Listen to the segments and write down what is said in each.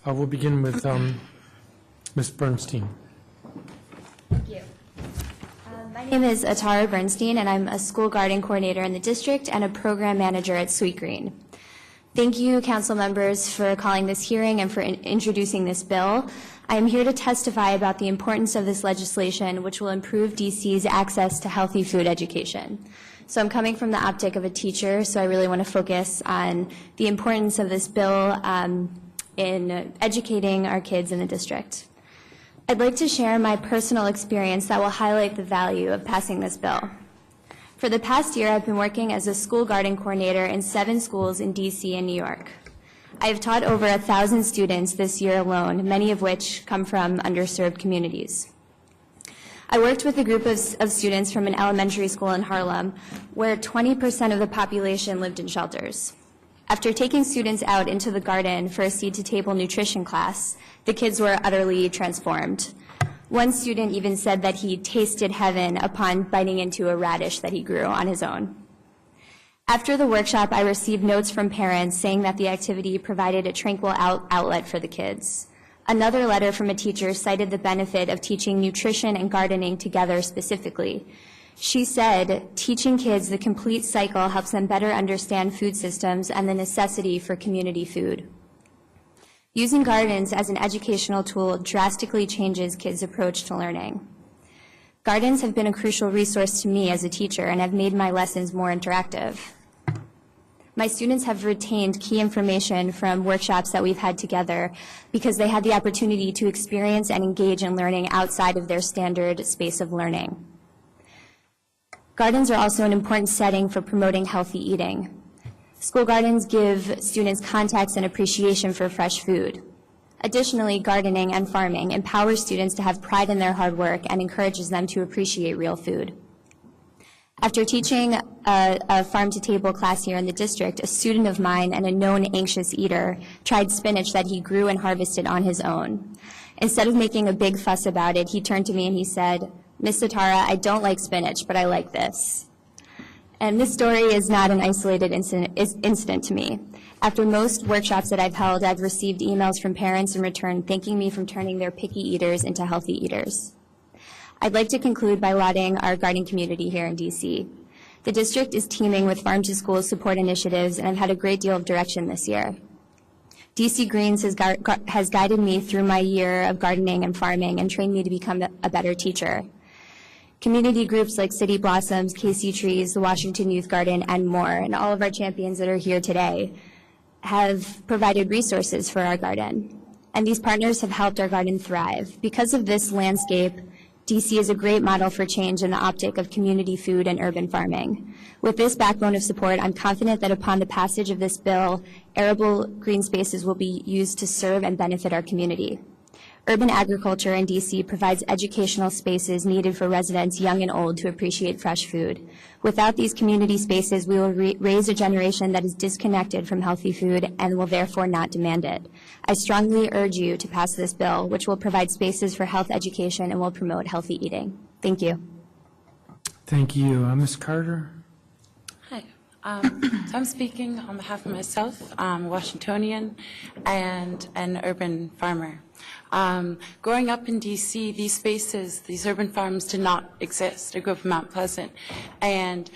We'll begin with Ms. Bernstein. Thank you. My name is Atara Bernstein, and I'm a school garden coordinator in the district and a program manager at Sweet Green. Thank you, council members, for calling this hearing and for introducing this bill. I am here to testify about the importance of this legislation, which will improve DC's access to healthy food education. So I'm coming from the optic of a teacher, so I really want to focus on the importance of this bill in educating our kids in the district. I'd like to share my personal experience that will highlight the value of passing this bill. For the past year, I've been working as a school garden coordinator in 7 schools in DC and New York. I have taught over 1,000 students this year alone, many of which come from underserved communities. I worked with a group of students from an elementary school in Harlem where 20% of the population lived in shelters. After taking students out into the garden for a seed-to-table nutrition class, the kids were utterly transformed. One student even said that he tasted heaven upon biting into a radish that he grew on his own. After the workshop, I received notes from parents saying that the activity provided a tranquil outlet for the kids. Another letter from a teacher cited the benefit of teaching nutrition and gardening together specifically. She said, teaching kids the complete cycle helps them better understand food systems and the necessity for community food. Using gardens as an educational tool drastically changes kids' approach to learning. Gardens have been a crucial resource to me as a teacher and have made my lessons more interactive. My students have retained key information from workshops that we've had together because they had the opportunity to experience and engage in learning outside of their standard space of learning. Gardens are also an important setting for promoting healthy eating. School gardens give students context and appreciation for fresh food. Additionally, gardening and farming empowers students to have pride in their hard work and encourages them to appreciate real food. After teaching a farm-to-table class here in the district, a student of mine and a known anxious eater tried spinach that he grew and harvested on his own. Instead of making a big fuss about it, he turned to me and he said, "Miss Atara, I don't like spinach, but I like this." And this story is not an isolated incident to me. After most workshops that I've held, I've received emails from parents in return thanking me for turning their picky eaters into healthy eaters. I'd like to conclude by lauding our garden community here in DC. The district is teaming with Farm to School support initiatives, and I've had a great deal of direction this year. DC Greens has guided me through my year of gardening and farming and trained me to become a better teacher. Community groups like City Blossoms, KC Trees, the Washington Youth Garden, and more, and all of our champions that are here today have provided resources for our garden. And these partners have helped our garden thrive. Because of this landscape, DC is a great model for change in the optic of community food and urban farming. With this backbone of support, I'm confident that upon the passage of this bill, arable green spaces will be used to serve and benefit our community. Urban agriculture in DC provides educational spaces needed for residents young and old to appreciate fresh food. Without these community spaces, we will raise a generation that is disconnected from healthy food and will therefore not demand it. I strongly urge you to pass this bill, which will provide spaces for health education and will promote healthy eating. Thank you. Thank you. Ms. Carter? Hi. I'm speaking on behalf of myself. I'm a Washingtonian and an urban farmer. Growing up in DC, these spaces, these urban farms did not exist. I grew up in Mount Pleasant. And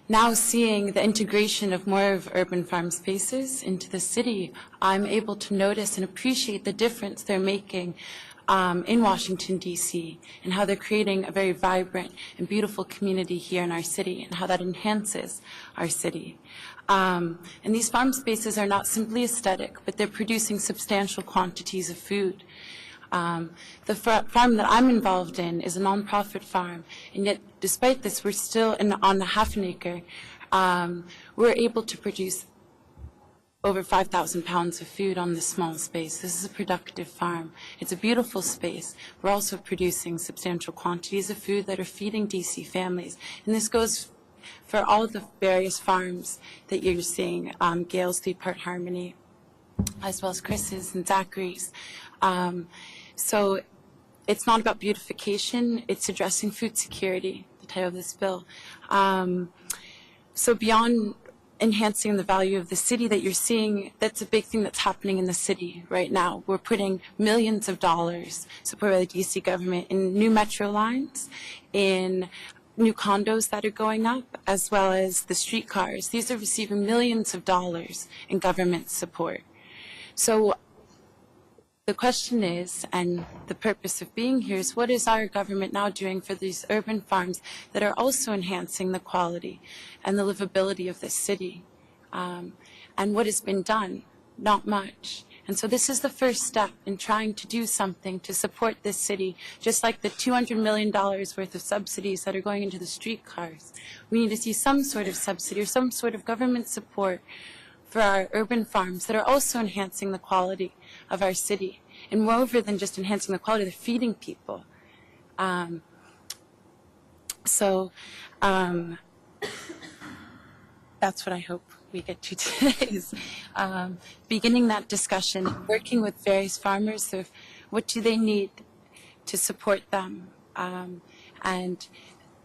now seeing the integration of more of urban farm spaces into the city, I'm able to notice and appreciate the difference they're making in Washington, D.C., and how they're creating a very vibrant and beautiful community here in our city and how that enhances our city. And these farm spaces are not simply aesthetic, but they're producing substantial quantities of food. The farm that I'm involved in is a nonprofit farm, and yet despite this, we're still on a half an acre. We're able to produce over 5,000 pounds of food on this small space. This is a productive farm. It's a beautiful space. We're also producing substantial quantities of food that are feeding DC families. And this goes for all the various farms that you're seeing, Gail's, Three Part Harmony, as well as Chris's and Zachary's. So it's not about beautification, it's addressing food security, the title of this bill. So beyond enhancing the value of the city that you're seeing. That's a big thing that's happening in the city right now. We're putting millions of dollars, supported by the DC government, in new metro lines, in new condos that are going up, as well as the streetcars. These are receiving millions of dollars in government support. So the question is, and the purpose of being here is, what is our government now doing for these urban farms that are also enhancing the quality and the livability of this city? And what has been done? Not much. And so this is the first step in trying to do something to support this city, just like the $200 million worth of subsidies that are going into the streetcars. We need to see some sort of subsidy or some sort of government support for our urban farms that are also enhancing the quality of our city. And moreover than just enhancing the quality, they're feeding people. That's what I hope we get to today, is beginning that discussion, working with various farmers of what do they need to support them. And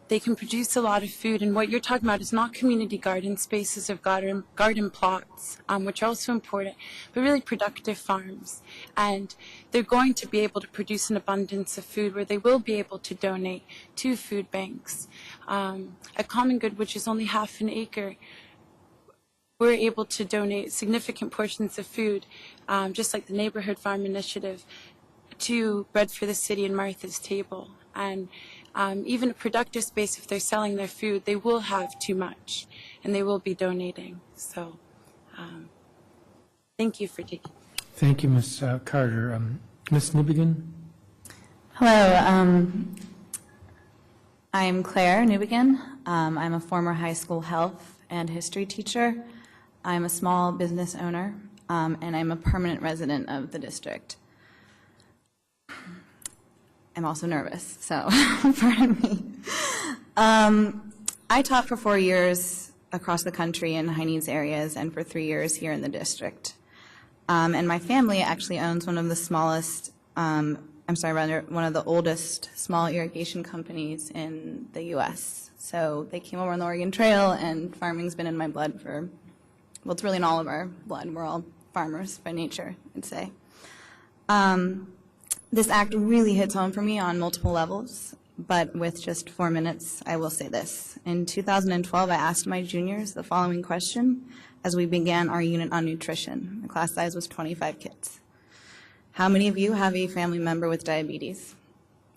they can produce a lot of food, and what you're talking about is not community garden spaces or garden plots, which are also important, but really productive farms. And they're going to be able to produce an abundance of food where they will be able to donate to food banks. At Common Good, which is only half an acre, we're able to donate significant portions of food, just like the Neighborhood Farm Initiative, to Bread for the City and Martha's Table. And even a productive space, if they're selling their food, they will have too much, and they will be donating. So thank you for taking. Thank you, Ms. Carter. Ms. Newbegin? Hello, I'm Claire Newbegin. I'm a former high school health and history teacher. I'm a small business owner, and I'm a permanent resident of the district. I'm also nervous, so pardon me. I taught for 4 years across the country in high needs areas and for 3 years here in the district. And my family actually owns one of the smallest, one of the oldest small irrigation companies in the U.S. So they came over on the Oregon Trail, and farming's been in my blood for, well, it's really in all of our blood. We're all farmers by nature, I'd say. This act really hits home for me on multiple levels, but with just 4 minutes, I will say this. In 2012, I asked my juniors the following question as we began our unit on nutrition. The class size was 25 kids. How many of you have a family member with diabetes?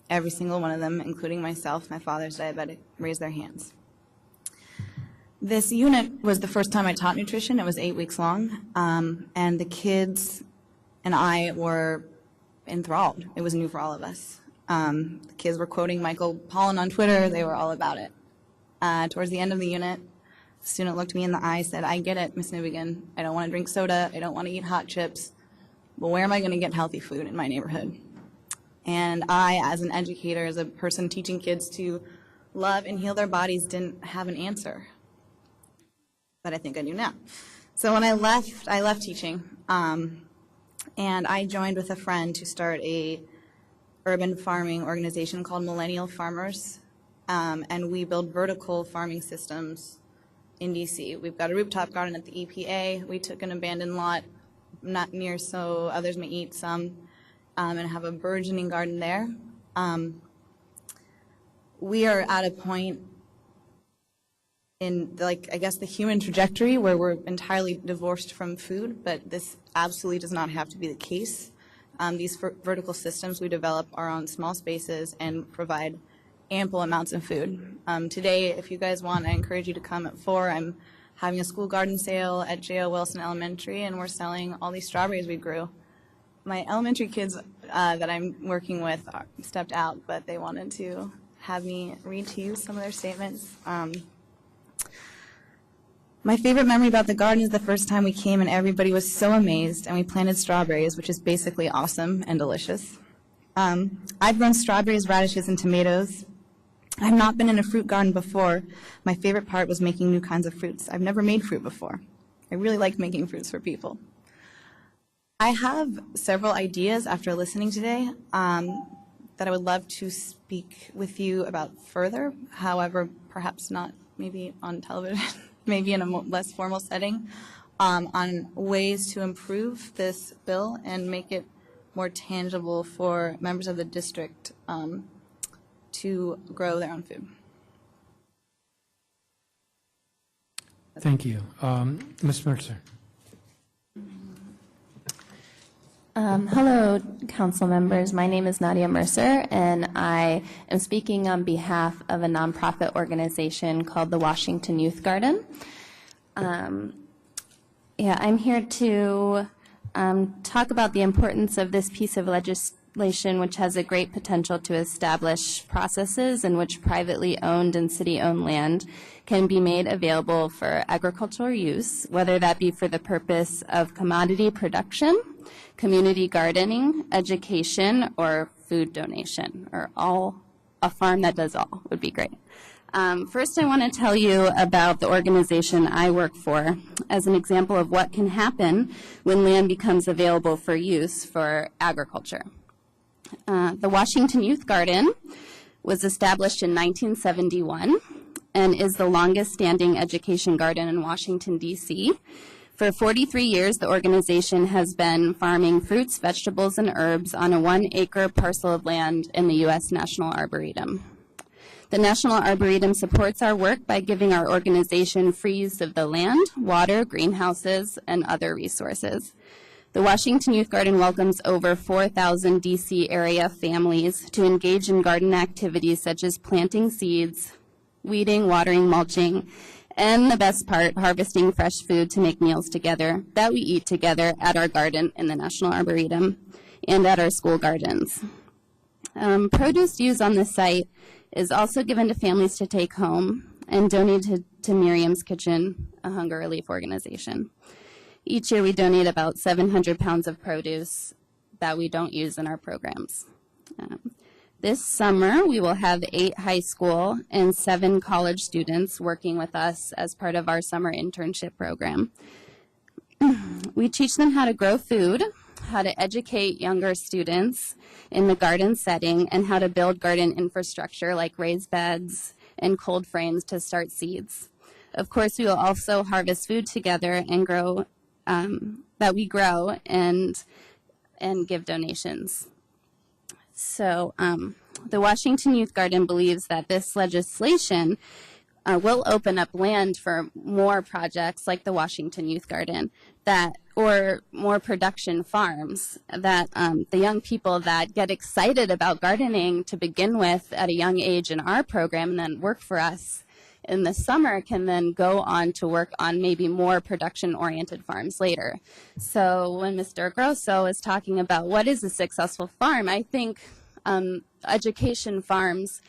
Every single one of them, including myself, my father's diabetic, raised their hands. This unit was the first time I taught nutrition. It was 8 weeks long, and the kids and I were enthralled. It was new for all of us. The kids were quoting Michael Pollan on Twitter. They were all about it. Towards the end of the unit, the student looked me in the eye and said, "I get it, Ms. Newbegin. I don't want to drink soda. I don't want to eat hot chips. But where am I going to get healthy food in my neighborhood?" And I, as an educator, as a person teaching kids to love and heal their bodies, didn't have an answer. But I think I do now. So when I left teaching, and I joined with a friend to start a urban farming organization called Millenial Farmers, and we build vertical farming systems in DC. We've got a rooftop garden at the EPA. We took an abandoned lot, not near so others may eat some, and have a burgeoning garden there. We are at a point in, like, I guess the human trajectory where we're entirely divorced from food, but this absolutely does not have to be the case. These vertical systems we develop are on small spaces and provide ample amounts of food. Today, if you guys want, I encourage you to come at 4. I'm having a school garden sale at J.O. Wilson Elementary, and we're selling all these strawberries we grew. My elementary kids that I'm working with stepped out, but they wanted to have me read to you some of their statements. My favorite memory about the garden is the first time we came and everybody was so amazed, and we planted strawberries, which is basically awesome and delicious. I've grown strawberries, radishes, and tomatoes. I've not been in a fruit garden before. My favorite part was making new kinds of fruits. I've never made fruit before. I really like making fruits for people. I have several ideas after listening today that I would love to speak with you about further. However, perhaps not maybe on television. maybe in a less formal setting, on ways to improve this bill and make it more tangible for members of the district to grow their own food. Thank you. Ms. Mercer. Hello, council members. My name is Nadia Mercer, and I am speaking on behalf of a nonprofit organization called the Washington Youth Garden. I'm here to talk about the importance of this piece of legislation, which has a great potential to establish processes in which privately owned and city-owned land can be made available for agricultural use, whether that be for the purpose of commodity production, community gardening, education, or food donation, or a farm that does all would be great. First, I want to tell you about the organization I work for as an example of what can happen when land becomes available for use for agriculture. The Washington Youth Garden was established in 1971 and is the longest standing education garden in Washington, D.C. For 43 years, the organization has been farming fruits, vegetables, and herbs on a 1-acre parcel of land in the U.S. National Arboretum. The National Arboretum supports our work by giving our organization free use of the land, water, greenhouses, and other resources. The Washington Youth Garden welcomes over 4,000 D.C. area families to engage in garden activities such as planting seeds, weeding, watering, mulching, and the best part, harvesting fresh food to make meals together that we eat together at our garden in the National Arboretum and at our school gardens. Produce used on the site is also given to families to take home and donated to Miriam's Kitchen, a hunger relief organization. Each year we donate about 700 pounds of produce that we don't use in our programs. This summer we will have 8 high school and 7 college students working with us as part of our summer internship program. We teach them how to grow food, how to educate younger students in the garden setting, and how to build garden infrastructure like raised beds and cold frames to start seeds. Of course, we will also harvest food together and grow that we grow and give donations. So the Washington Youth Garden believes that this legislation will open up land for more projects like the Washington Youth Garden or more production farms that the young people that get excited about gardening to begin with at a young age in our program and then work for us in the summer can then go on to work on maybe more production-oriented farms later. So when Mr. Grosso is talking about what is a successful farm, I think education farms,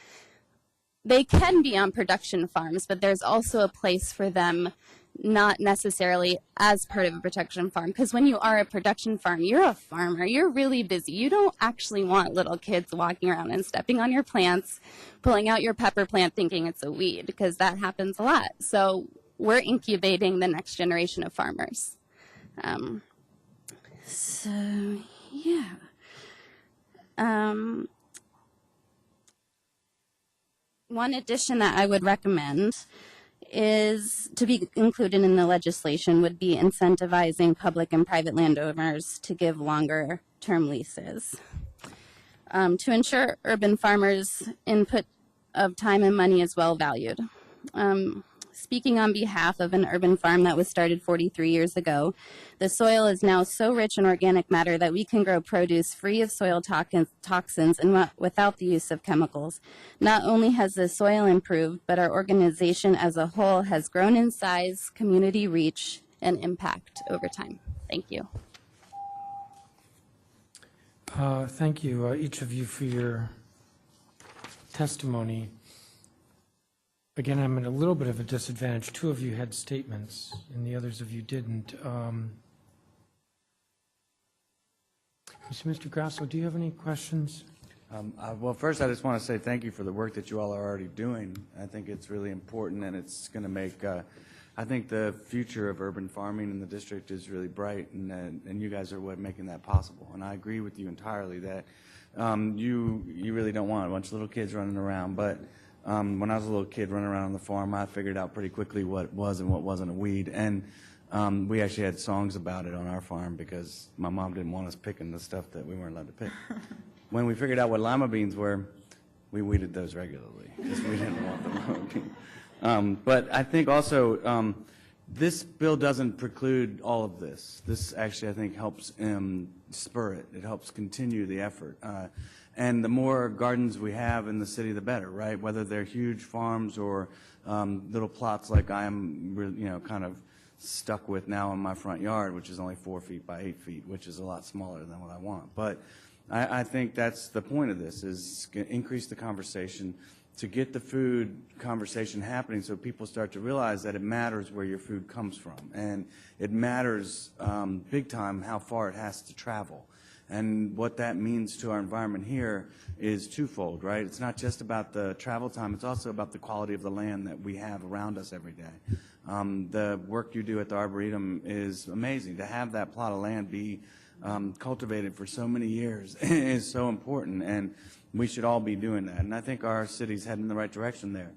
they can be on production farms, but there's also a place for them not necessarily as part of a production farm. Because when you are a production farm, you're a farmer. You're really busy. You don't actually want little kids walking around and stepping on your plants, pulling out your pepper plant thinking it's a weed, because that happens a lot. So we're incubating the next generation of farmers. One addition that I would recommend is to be included in the legislation would be incentivizing public and private landowners to give longer term leases. To ensure urban farmers' input of time and money is well valued. Speaking on behalf of an urban farm that was started 43 years ago, the soil is now so rich in organic matter that we can grow produce free of soil toxins and without the use of chemicals. Not only has the soil improved, but our organization as a whole has grown in size, community reach, and impact over time. Thank you. Thank you, each of you, for your testimony. Again, I'm at a little bit of a disadvantage. 2 of you had statements, and the others of you didn't. Mr. Grasso, do you have any questions? Well, first, I just want to say thank you for the work that you all are already doing. I think it's really important, and it's going to make, I think the future of urban farming in the district is really bright, and you guys are making that possible. And I agree with you entirely that you really don't want a bunch of little kids running around, but When I was a little kid running around on the farm, I figured out pretty quickly what was and what wasn't a weed. And we actually had songs about it on our farm because my mom didn't want us picking the stuff that we weren't allowed to pick. When we figured out what lima beans were, we weeded those regularly because we didn't want the lima beans. But I think also this bill doesn't preclude all of this. This actually, I think, helps spur it. It helps continue the effort. And the more gardens we have in the city, the better, right? Whether they're huge farms or little plots like I am, kind of stuck with now in my front yard, which is only 4 feet by 8 feet, which is a lot smaller than what I want. But I think that's the point of this, is increase the conversation to get the food conversation happening so people start to realize that it matters where your food comes from. And it matters big time how far it has to travel. And what that means to our environment here is twofold, right? It's not just about the travel time, it's also about the quality of the land that we have around us every day. The work you do at the Arboretum is amazing. To have that plot of land be cultivated for so many years is so important, and we should all be doing that. And I think our city's heading in the right direction there.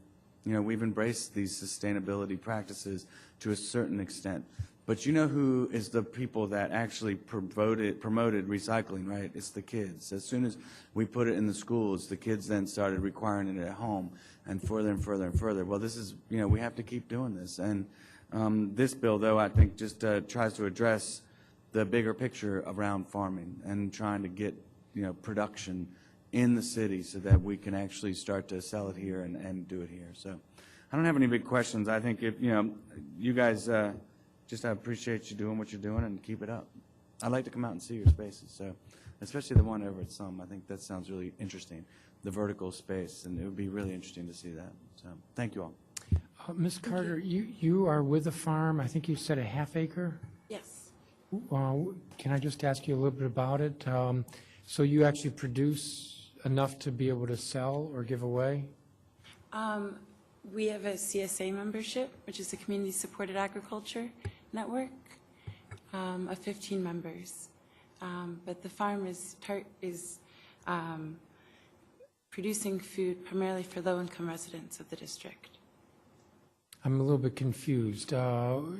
We've embraced these sustainability practices to a certain extent. But you know who is the people that actually promoted recycling, right? It's the kids. As soon as we put it in the schools, the kids then started requiring it at home, and further and further and further. Well, this is, we have to keep doing this. And this bill, though, I think just tries to address the bigger picture around farming and trying to get, production in the city so that we can actually start to sell it here and do it here. So I don't have any big questions. I think if, you guys... I appreciate you doing what you're doing and keep it up. I'd like to come out and see your spaces, so especially the one over at Some. I think that sounds really interesting, the vertical space, and it would be really interesting to see that. So thank you all. Ms. Carter, you are with a farm, I think you said a half acre? Yes. Can I just ask you a little bit about it? So you actually produce enough to be able to sell or give away? We have a CSA membership, which is a community-supported agriculture network of 15 members. But the farm is producing food primarily for low-income residents of the district. I'm a little bit confused.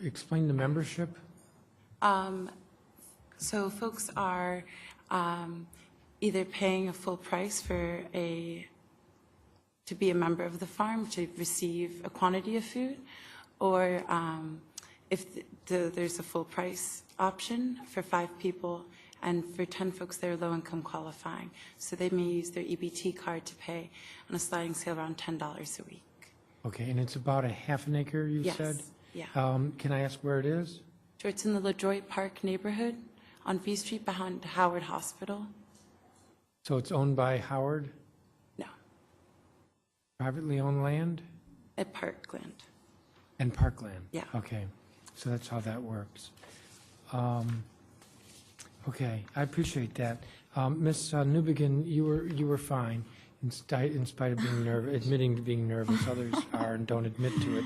Explain the membership. So folks are either paying a full price to be a member of the farm to receive a quantity of food, or if there's a full price option for 5 people, and for 10 folks they're low income qualifying. So they may use their EBT card to pay on a sliding scale around $10 a week. Okay, and it's about a half an acre, you said? Yes, yeah. Can I ask where it is? So it's in the LaDroit Park neighborhood on V Street behind Howard Hospital. So it's owned by Howard? No, Privately owned land? at Parkland. And parkland? Yeah. Okay, so that's how that works. Okay, I appreciate that. Ms. Newbegin, you were fine in spite of being admitting to being nervous. Others are and don't admit to it.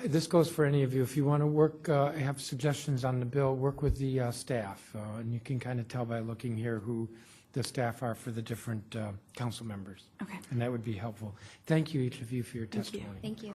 This goes for any of you. If you want to work, have suggestions on the bill, work with the staff. And you can kind of tell by looking here who the staff are for the different council members. Okay. And that would be helpful. Thank you, each of you, for your Thank you. testimony. Thank you.